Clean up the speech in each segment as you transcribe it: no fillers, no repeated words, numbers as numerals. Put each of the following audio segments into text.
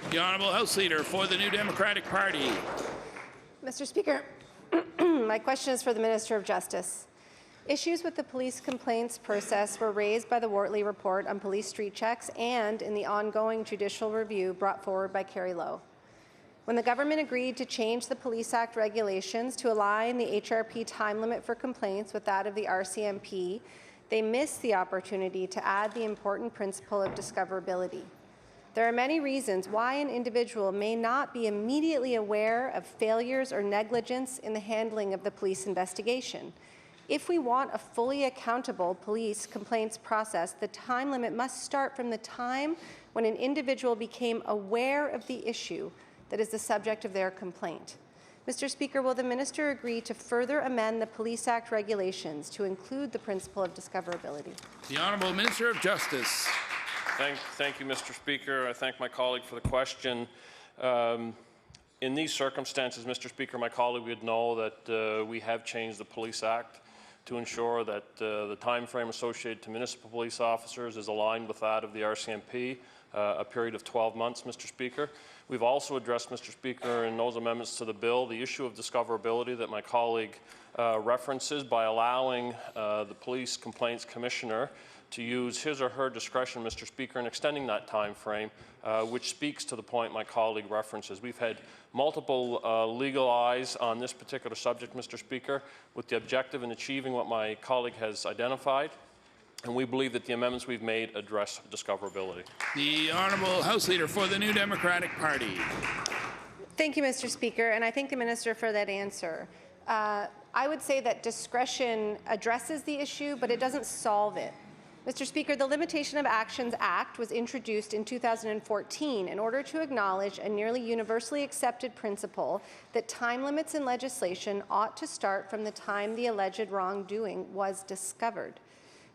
The Honourable House Leader for the New Democratic Party. Mr. Speaker, my question is for the Minister of Justice. Issues with the police complaints process were raised by the Wortley report on police street checks and in the ongoing judicial review brought forward by Kerry Lowe. When the government agreed to change the Police Act regulations to align the HRP time limit for complaints with that of the RCMP, they missed the opportunity to add the important principle of discoverability. There are many reasons why an individual may not be immediately aware of failures or negligence in the handling of the police investigation. If we want a fully accountable police complaints process, the time limit must start from the time when an individual became aware of the issue that is the subject of their complaint. Mr. Speaker, will the minister agree to further amend the Police Act regulations to include the principle of discoverability? The Honourable Minister of Justice. Thank you, Mr. Speaker. I thank my colleague for the question. In these circumstances, Mr. Speaker, my colleague would know that we have changed the Police Act to ensure that the time frame associated to municipal police officers is aligned with that of the RCMP, a period of 12 months, Mr. Speaker. We've also addressed, Mr. Speaker, in those amendments to the bill, the issue of discoverability that my colleague references by allowing the Police Complaints Commissioner to use his or her discretion, Mr. Speaker, in extending that time frame, which speaks to the point my colleague references. We've had multiple legal eyes on this particular subject, Mr. Speaker, with the objective in achieving what my colleague has identified, and we believe that the amendments we've made address discoverability. The Honourable House Leader for the New Democratic Party. Thank you, Mr. Speaker, and I thank the minister for that answer. I would say that discretion addresses the issue, but it doesn't solve it. Mr. Speaker, the Limitation of Actions Act was introduced in 2014 in order to acknowledge a nearly universally accepted principle that time limits in legislation ought to start from the time the alleged wrongdoing was discovered.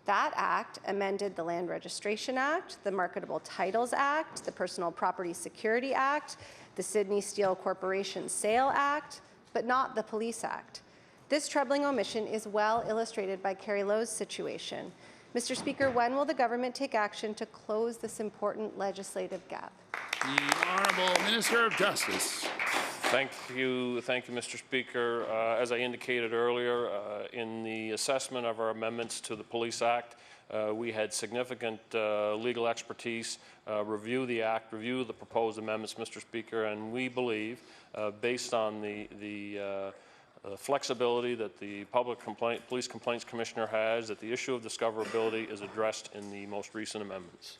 That act amended the Land Registration Act, the Marketable Titles Act, the Personal Property Security Act, the Sydney Steel Corporation Sale Act, but not the Police Act. This troubling omission is well illustrated by Kerry Lowe's situation. Mr. Speaker, when will the government take action to close this important legislative gap? The Honourable Minister of Justice. Thank you, Mr. Speaker. As I indicated earlier, in the assessment of our amendments to the Police Act, we had significant legal expertise review the Act, review the proposed amendments, Mr. Speaker, and we believe, based on the flexibility that the Police Complaints Commissioner has, that the issue of discoverability is addressed in the most recent amendments.